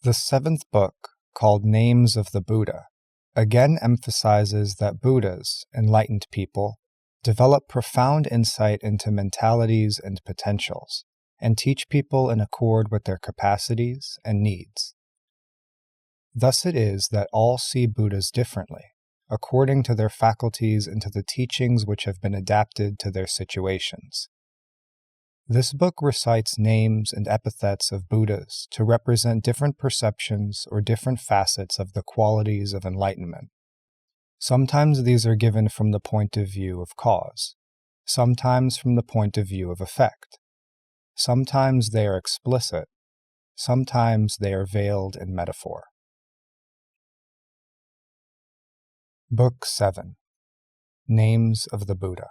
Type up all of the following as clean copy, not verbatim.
The seventh book, called Names of the Buddha, again emphasizes that Buddhas, enlightened people, develop profound insight into mentalities and potentials, and teach people in accord with their capacities and needs. Thus it is that all see Buddhas differently, according to their faculties and to the teachings which have been adapted to their situations. This book recites names and epithets of Buddhas to represent different perceptions or different facets of the qualities of enlightenment. Sometimes these are given from the point of view of cause, sometimes from the point of view of effect. Sometimes they are explicit, sometimes they are veiled in metaphor. Book 7. Names of the Buddha.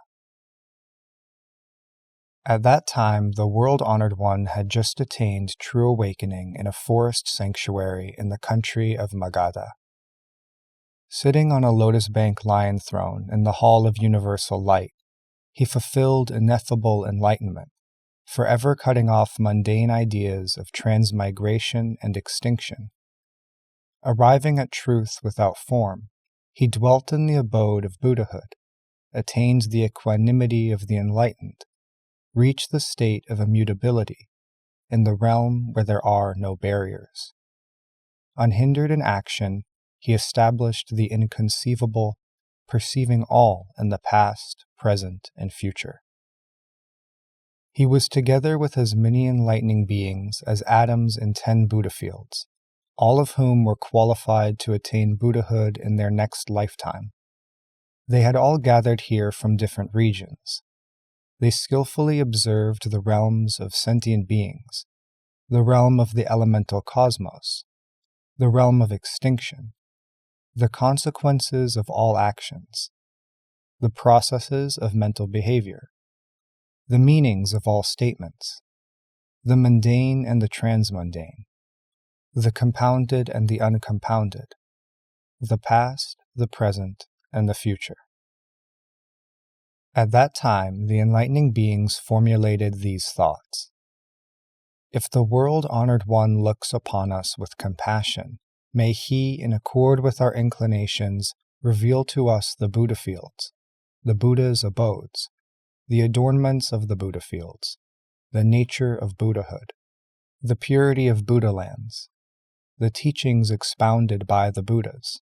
At that time, the world-honored one had just attained true awakening in a forest sanctuary in the country of Magadha. Sitting on a lotus-bank lion throne in the Hall of Universal Light, he fulfilled ineffable enlightenment, forever cutting off mundane ideas of transmigration and extinction. Arriving at truth without form, he dwelt in the abode of Buddhahood, attained the equanimity of the enlightened, reached the state of immutability, in the realm where there are no barriers. Unhindered in action, he established the inconceivable, perceiving all in the past, present, and future. He was together with as many enlightening beings as atoms in 10 Buddha fields, all of whom were qualified to attain Buddhahood in their next lifetime. They had all gathered here from different regions. They skillfully observed the realms of sentient beings, the realm of the elemental cosmos, the realm of extinction, the consequences of all actions, the processes of mental behavior, the meanings of all statements, the mundane and the transmundane, the compounded and the uncompounded, the past, the present, and the future. At that time, the enlightening beings formulated these thoughts. If the world-honored one looks upon us with compassion, may he, in accord with our inclinations, reveal to us the Buddha fields, the Buddha's abodes, the adornments of the Buddha fields, the nature of Buddhahood, the purity of Buddha lands, the teachings expounded by the Buddhas,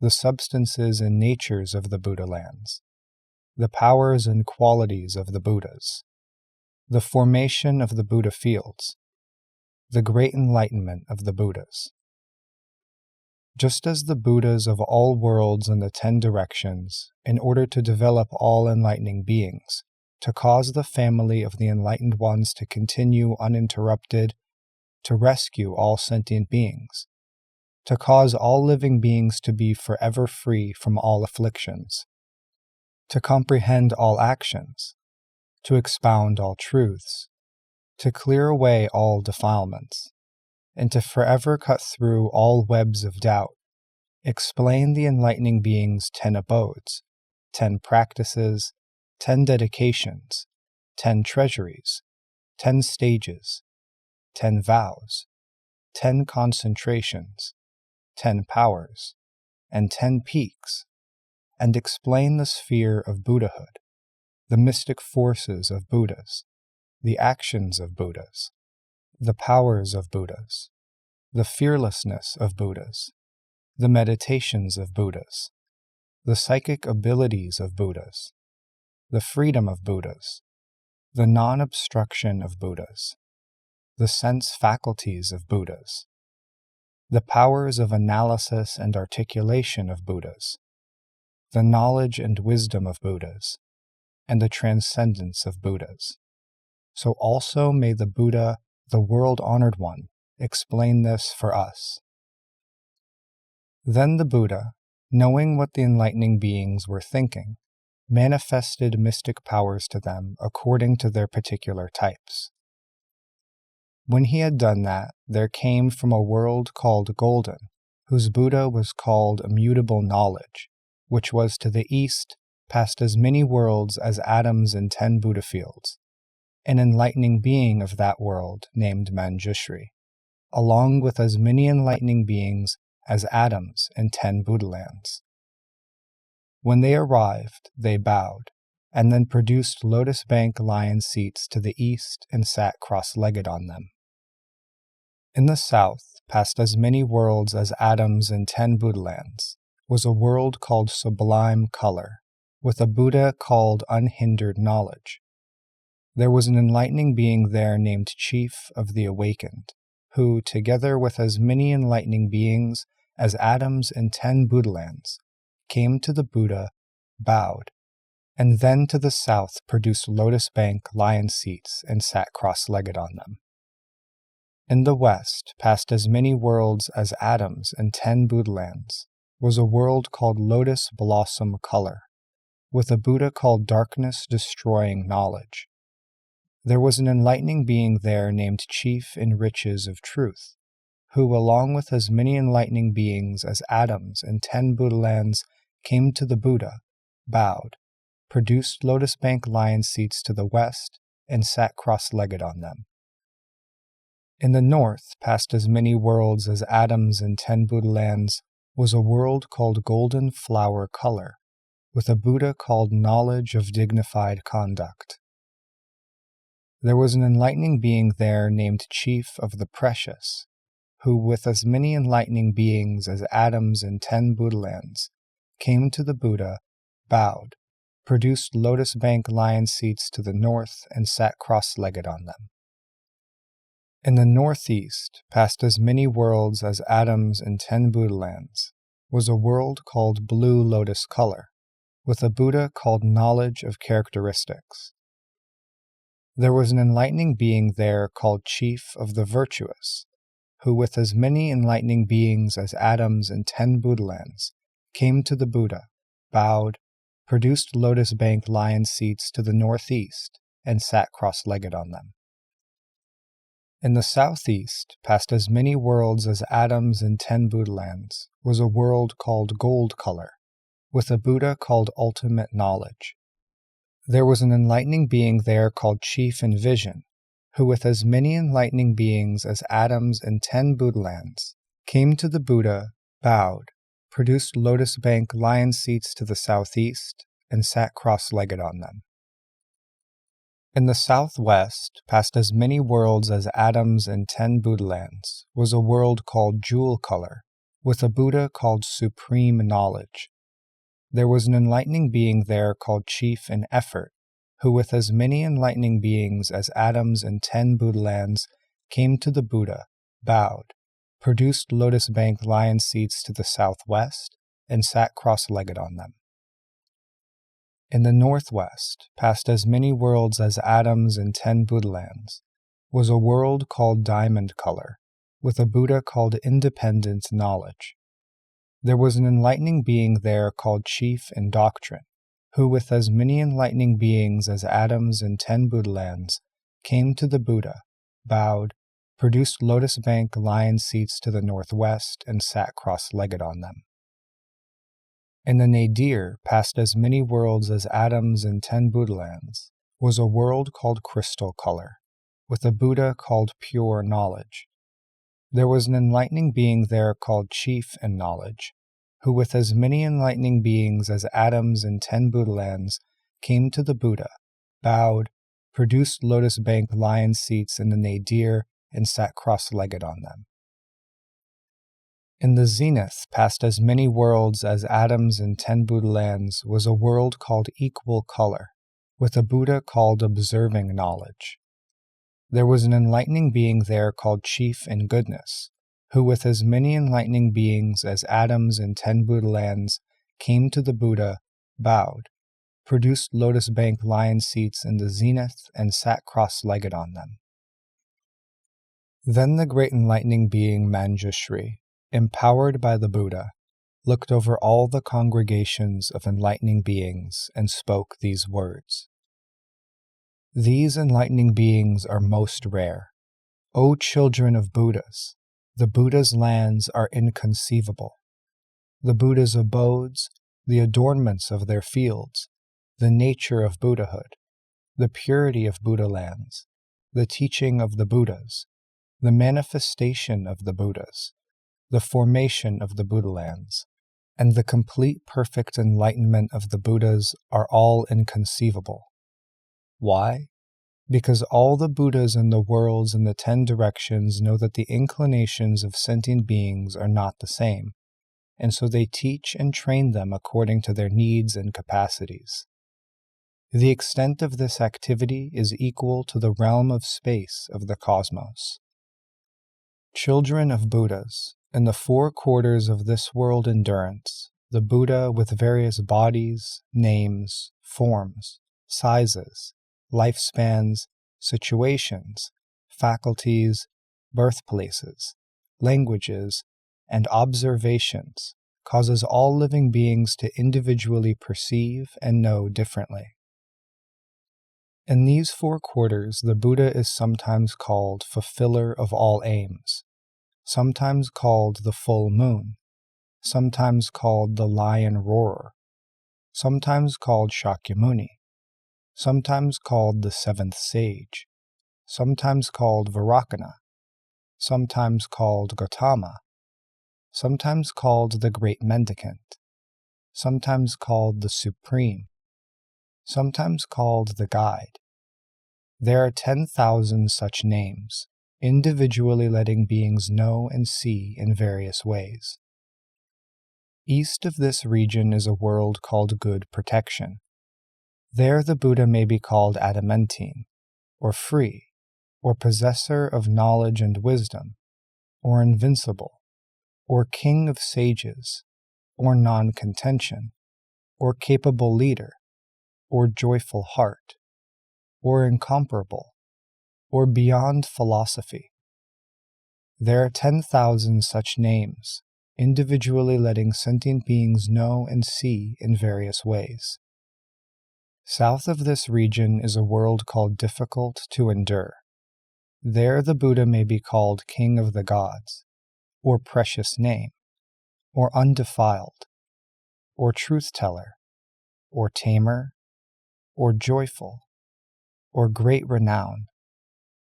the substances and natures of the Buddha lands, the powers and qualities of the Buddhas, the formation of the Buddha fields, the great enlightenment of the Buddhas. Just as the Buddhas of all worlds in the 10 directions, in order to develop all enlightening beings, to cause the family of the enlightened ones to continue uninterrupted, to rescue all sentient beings, to cause all living beings to be forever free from all afflictions, to comprehend all actions, to expound all truths, to clear away all defilements, and to forever cut through all webs of doubt, explain the enlightening beings' 10 abodes, 10 practices, 10 dedications, 10 treasuries, 10 stages, 10 vows, 10 concentrations, 10 powers, and 10 peaks, and explain the sphere of Buddhahood, the mystic forces of Buddhas, the actions of Buddhas, the powers of Buddhas, the fearlessness of Buddhas, the meditations of Buddhas, the psychic abilities of Buddhas, the freedom of Buddhas, the non-obstruction of Buddhas, the sense faculties of Buddhas, the powers of analysis and articulation of Buddhas, the knowledge and wisdom of Buddhas, and the transcendence of Buddhas. So also may the Buddha, the world-honored one, explain this for us. Then the Buddha, knowing what the enlightening beings were thinking, manifested mystic powers to them according to their particular types. When he had done that, there came from a world called Golden, whose Buddha was called Immutable Knowledge, which was to the east, past as many worlds as atoms in 10 Buddha fields, an enlightening being of that world named Manjushri. along with as many enlightening beings as atoms in 10 Buddha lands. When they arrived, they bowed, and then produced lotus bank lion seats to the east and sat cross-legged on them. In the south, past as many worlds as atoms in 10 Buddha lands, was a world called Sublime Color, with a Buddha called Unhindered Knowledge. There was an enlightening being there named Chief of the Awakened, who, together with as many enlightening beings as atoms in 10 Buddha lands, came to the Buddha, bowed, and then to the south produced lotus bank lion seats and sat cross-legged on them. In the west, past as many worlds as atoms in 10 Buddha lands, was a world called Lotus Blossom Color, with a Buddha called Darkness Destroying Knowledge. There was an enlightening being there named Chief in Riches of Truth, who, along with as many enlightening beings as atoms in 10 Buddha lands, came to the Buddha, bowed, produced lotus bank lion seats to the west, and sat cross-legged on them. In the north, past as many worlds as atoms in 10 Buddha lands, was a world called Golden Flower Color, with a Buddha called Knowledge of Dignified Conduct. There was an enlightening being there named Chief of the Precious, who, with as many enlightening beings as atoms in 10 Buddha lands, came to the Buddha, bowed, produced lotus bank lion seats to the north, and sat cross-legged on them. In the northeast, past as many worlds as atoms in 10 Buddha lands, was a world called Blue Lotus Color, with a Buddha called Knowledge of Characteristics. There was an enlightening being there called Chief of the Virtuous, who, with as many enlightening beings as atoms in 10 Buddha lands, came to the Buddha, bowed, produced lotus bank lion seats to the northeast, and sat cross-legged on them. In the southeast, past as many worlds as atoms in 10 Buddha lands, was a world called Gold Color, with a Buddha called Ultimate Knowledge. There was an enlightening being there called Chief in Vision, who, with as many enlightening beings as atoms in 10 Buddha lands, came to the Buddha, bowed, produced lotus bank lion seats to the southeast, and sat cross-legged on them. In the southwest, past as many worlds as atoms in 10 Buddha lands, was a world called Jewel Color, with a Buddha called Supreme Knowledge. There was an enlightening being there called Chief in Effort, who, with as many enlightening beings as atoms in 10 Buddha lands, came to the Buddha, bowed, produced lotus bank lion seats to the southwest, and sat cross-legged on them. In the northwest, past as many worlds as atoms in 10 Buddha lands, was a world called Diamond Color, with a Buddha called Independent Knowledge. There was an enlightening being there called Chief in Doctrine, who, with as many enlightening beings as atoms in 10 Buddha lands, came to the Buddha, bowed, produced lotus bank lion seats to the northwest, and sat cross-legged on them. In the nadir, past as many worlds as atoms in 10 Buddha lands, was a world called Crystal Color, with a Buddha called Pure Knowledge. There was an enlightening being there called Chief in Knowledge, who, with as many enlightening beings as atoms in 10 Buddha lands, came to the Buddha, bowed, produced lotus bank lion seats in the nadir, and sat cross-legged on them. In the zenith, past as many worlds as atoms in 10 Buddha lands, was a world called Equal Color, with a Buddha called Observing Knowledge. There was an enlightening being there called Chief in Goodness, who, with as many enlightening beings as atoms in 10 Buddha lands, came to the Buddha, bowed, produced lotus bank lion seats in the zenith, and sat cross-legged on them. Then the great enlightening being Manjushri, empowered by the Buddha, looked over all the congregations of enlightening beings and spoke these words. These enlightening beings are most rare. O children of Buddhas, the Buddha's lands are inconceivable. The Buddha's abodes, the adornments of their fields, the nature of Buddhahood, the purity of Buddha lands, the teaching of the Buddhas, the manifestation of the Buddhas, the formation of the Buddhalands, and the complete perfect enlightenment of the Buddhas are all inconceivable. Why? Because all the Buddhas in the worlds in the 10 directions know that the inclinations of sentient beings are not the same, and so they teach and train them according to their needs and capacities. The extent of this activity is equal to the realm of space of the cosmos. Children of Buddhas, in the 4 quarters of this world endurance, the Buddha with various bodies, names, forms, sizes, lifespans, situations, faculties, birthplaces, languages, and observations, causes all living beings to individually perceive and know differently. In these 4 quarters, the Buddha is sometimes called fulfiller of all aims, sometimes called the full moon, sometimes called the lion roarer, sometimes called Shakyamuni, sometimes called the 7th sage, sometimes called Vairocana, sometimes called Gautama, sometimes called the great mendicant, sometimes called the supreme, sometimes called the guide. There are 10,000 such names, individually letting beings know and see in various ways. East of this region is a world called Good Protection. There the Buddha may be called adamantine, or free, or possessor of knowledge and wisdom, or invincible, or king of sages, or non-contention, or capable leader, or joyful heart, or incomparable, or beyond philosophy. There are 10,000 such names, individually letting sentient beings know and see in various ways. South of this region is a world called Difficult to Endure. There the Buddha may be called King of the Gods, or Precious Name, or Undefiled, or Truth-Teller, or Tamer, or Joyful, or Great Renown,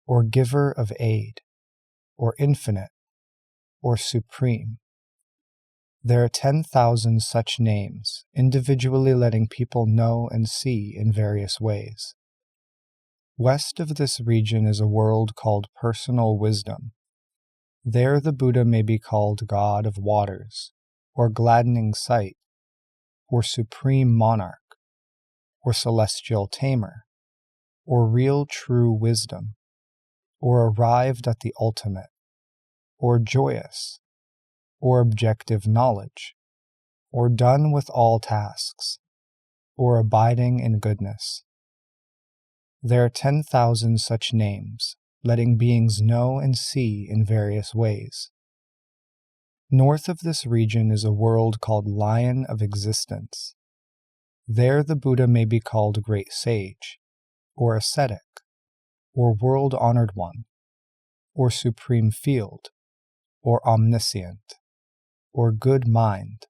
or Giver of Aid, or Infinite, or Supreme. There are 10,000 such names, individually letting people know and see in various ways. West of this region is a world called Personal Wisdom. There the Buddha may be called God of Waters, or Gladdening Sight, or Supreme Monarch, or Celestial Tamer, or Real True Wisdom, or Arrived at the Ultimate, or Joyous, or Objective Knowledge, or Done with all tasks, or Abiding in goodness. There are 10,000 such names, letting beings know and see in various ways. North of this region is a world called Lion of Existence. There the Buddha may be called Great Sage, or Ascetic, or World-Honored One, or Supreme Field, or Omniscient, or Good Mind,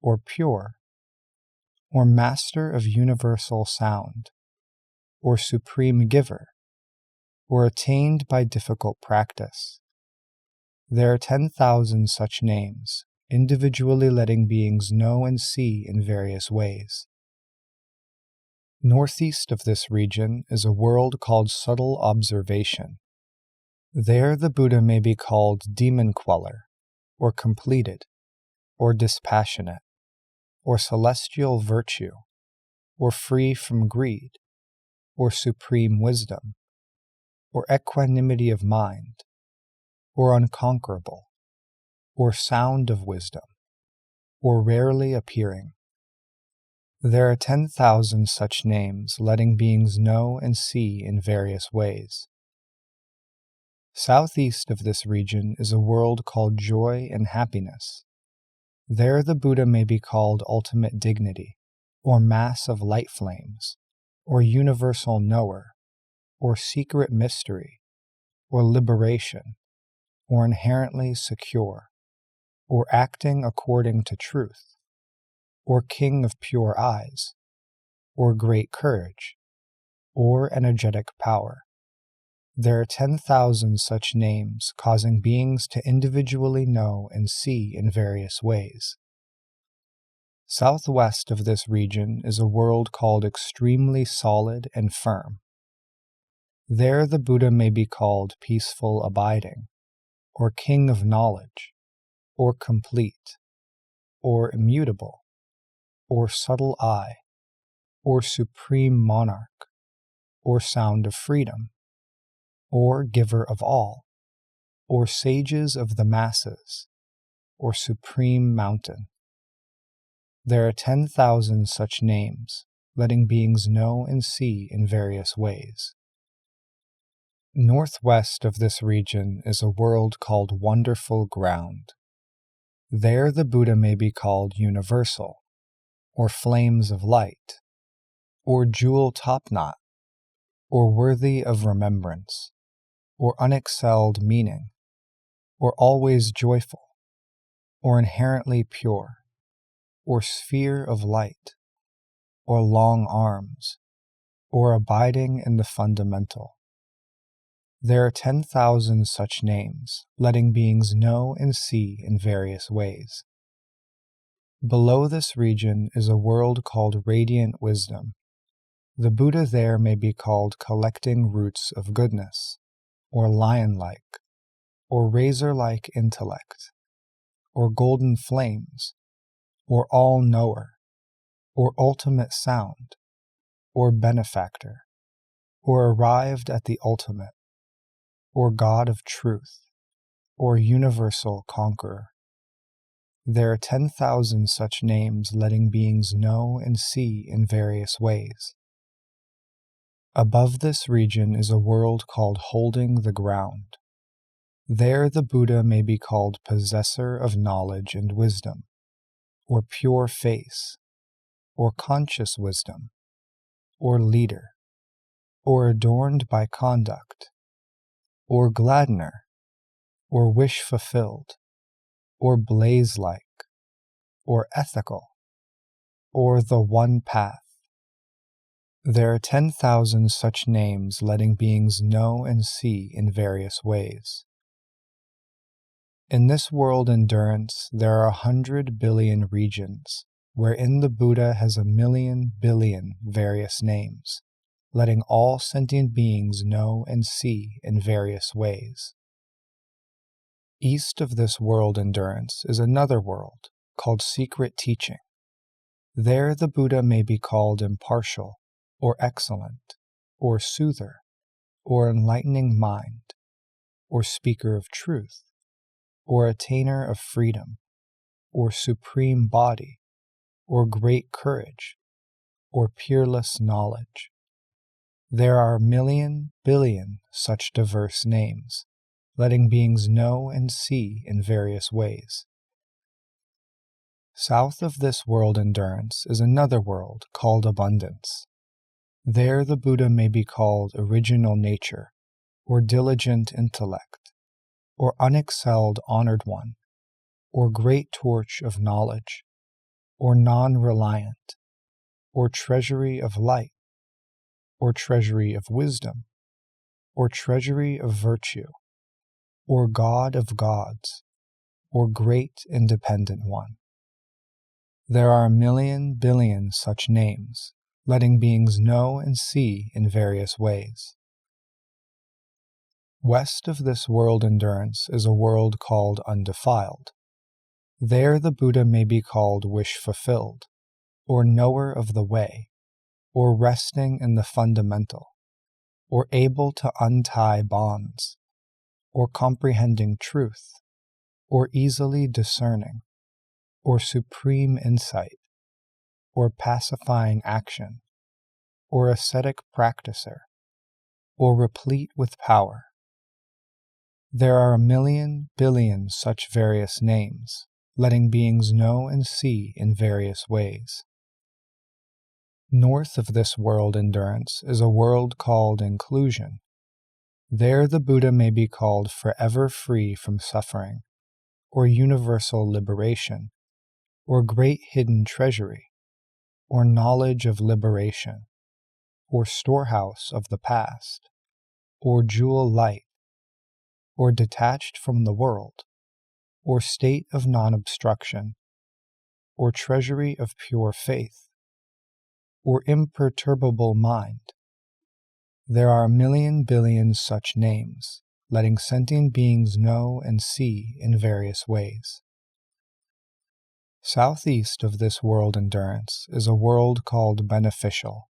or Pure, or Master of Universal Sound, or Supreme Giver, or Attained by Difficult Practice. There are 10,000 such names, individually letting beings know and see in various ways. Northeast of this region is a world called Subtle Observation. There the Buddha may be called Demon Queller, or Completed, or Dispassionate, or Celestial Virtue, or Free from Greed, or Supreme Wisdom, or Equanimity of Mind, or Unconquerable, or Sound of Wisdom, or Rarely Appearing. There are 10,000 such names, letting beings know and see in various ways. Southeast of this region is a world called Joy and Happiness. There the Buddha may be called Ultimate Dignity, or Mass of Light Flames, or Universal Knower, or Secret Mystery, or Liberation, or Inherently Secure, or Acting According to Truth, or King of Pure Eyes, or Great Courage, or Energetic Power. There are 10,000 such names causing beings to individually know and see in various ways. Southwest of this region is a world called extremely solid and firm. There the Buddha may be called peaceful abiding, or king of knowledge, or complete, or immutable, or subtle eye, or supreme monarch, or sound of freedom, or giver of all, or sages of the masses, or supreme mountain. There are 10,000 such names, letting beings know and see in various ways. Northwest of this region is a world called wonderful ground. There the Buddha may be called universal, or flames of light, or jewel topknot, or worthy of remembrance, or unexcelled meaning, or always joyful, or inherently pure, or sphere of light, or long arms, or abiding in the fundamental. There are 10,000 such names, letting beings know and see in various ways. Below this region is a world called radiant wisdom. The Buddha there may be called collecting roots of goodness, or lion-like, or razor-like intellect, or golden flames, or all-knower, or ultimate sound, or benefactor, or arrived at the ultimate, or God of truth, or universal conqueror. There are 10,000 such names letting beings know and see in various ways. Above this region is a world called holding the ground. There the Buddha may be called possessor of knowledge and wisdom, or pure face, or conscious wisdom, or leader, or adorned by conduct, or gladdener, or wish fulfilled, or blaze-like, or ethical, or the one path. There are 10,000 such names letting beings know and see in various ways. In this world endurance, there are 100 billion regions, wherein the Buddha has 1,000,000 billion various names, letting all sentient beings know and see in various ways. East of this world endurance is another world, called secret teaching. There the Buddha may be called impartial, or excellent, or soother, or enlightening mind, or speaker of truth, or attainer of freedom, or supreme body, or great courage, or peerless knowledge. There are 1,000,000 billion such diverse names, letting beings know and see in various ways. South of this world endurance is another world called abundance. There the Buddha may be called original nature, or diligent intellect, or unexcelled honored one, or great torch of knowledge, or non-reliant, or treasury of light, or treasury of wisdom, or treasury of virtue, or God of gods, or great independent one. There are 1,000,000 billion such names, letting beings know and see in various ways. West of this world endurance is a world called undefiled. There the Buddha may be called wish-fulfilled, or knower of the way, or resting in the fundamental, or able to untie bonds, or comprehending truth, or easily discerning, or supreme insight, or pacifying action, or ascetic practicer, or replete with power. There are 1,000,000 billion such various names, letting beings know and see in various ways. North of this world endurance is a world called inclusion. There the Buddha may be called forever free from suffering, or universal liberation, or great hidden treasury, or knowledge of liberation, or storehouse of the past, or jewel light, or detached from the world, or state of non-obstruction, or treasury of pure faith, or imperturbable mind. There are a million billion such names, letting sentient beings know and see in various ways. Southeast of this world endurance is a world called beneficial.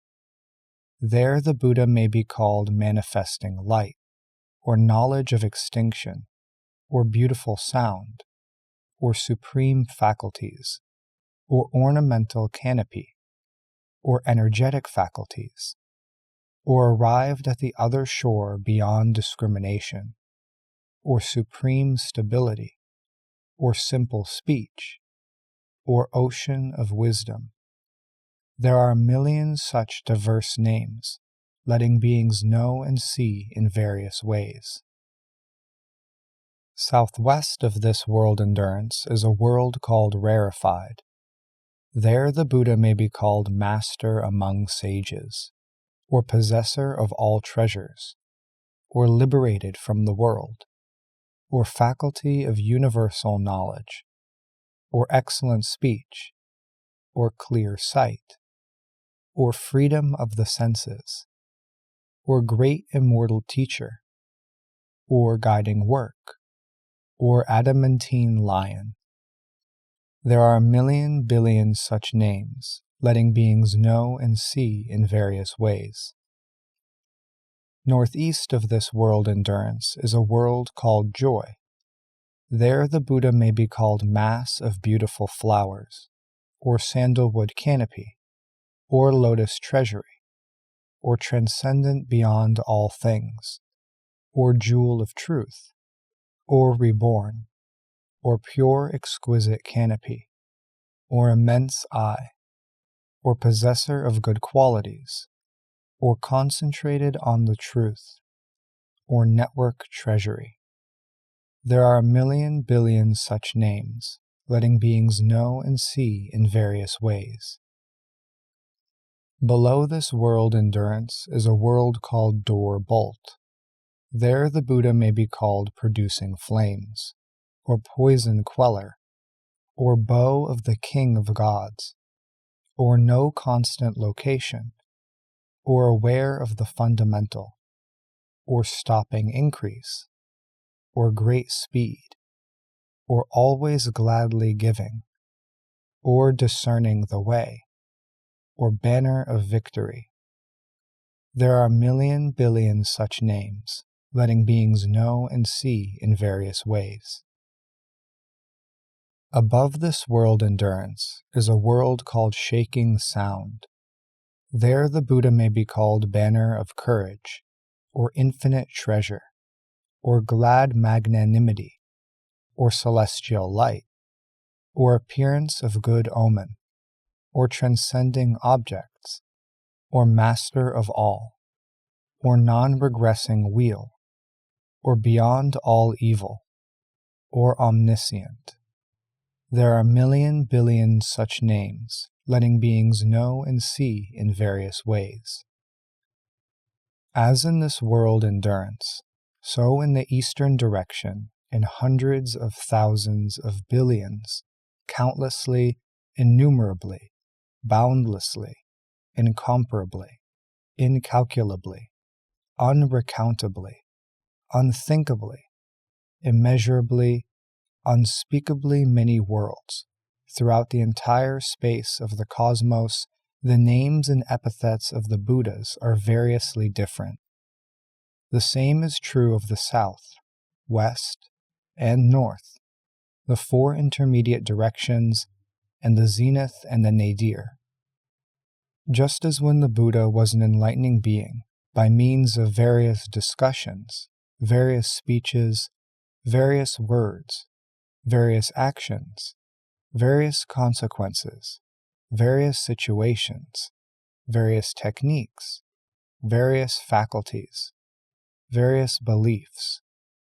There the Buddha may be called manifesting light, or knowledge of extinction, or beautiful sound, or supreme faculties, or ornamental canopy, or energetic faculties, or arrived at the other shore beyond discrimination, or supreme stability, or simple speech, or ocean of wisdom. There are a million such diverse names, letting beings know and see in various ways. Southwest of this world endurance is a world called rarefied. There the Buddha may be called master among sages, or possessor of all treasures, or liberated from the world, or faculty of universal knowledge, or excellent speech, or clear sight, or freedom of the senses, or great immortal teacher, or guiding work, or adamantine lion. There are a million billion such names, letting beings know and see in various ways. Northeast of this world endurance is a world called joy. There the Buddha may be called mass of beautiful flowers, or sandalwood canopy, or lotus treasury, or transcendent beyond all things, or jewel of truth, or reborn, or pure exquisite canopy, or immense eye, or possessor of good qualities, or concentrated on the truth, or network treasury. There are a million billion such names, letting beings know and see in various ways. Below this world endurance is a world called door bolt. There the Buddha may be called producing flames, or poison queller, or bow of the king of gods, or no constant location, or aware of the fundamental, or stopping increase, or great speed, or always gladly giving, or discerning the way, or banner of victory. There are a million billion such names, letting beings know and see in various ways. Above this world endurance is a world called shaking sound. There the Buddha may be called banner of courage, or infinite treasure, or glad magnanimity, or celestial light, or appearance of good omen, or transcending objects, or master of all, or non-regressing wheel, or beyond all evil, or omniscient. There are a million billion such names, letting beings know and see in various ways. As in this world endurance, so in the eastern direction, in hundreds of thousands of billions, countlessly, innumerably, boundlessly, incomparably, incalculably, unrecountably, unthinkably, immeasurably, unspeakably many worlds. Throughout the entire space of the cosmos, the names and epithets of the Buddhas are variously different. The same is true of the south, west, and north, the four intermediate directions, and the zenith and the nadir. Just as when the Buddha was an enlightening being, by means of various discussions, various speeches, various words, various actions, various consequences, various situations, various techniques, various faculties, various beliefs,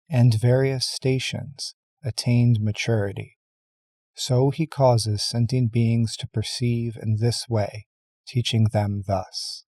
and various stations attained maturity. So he causes sentient beings to perceive in this way, teaching them thus.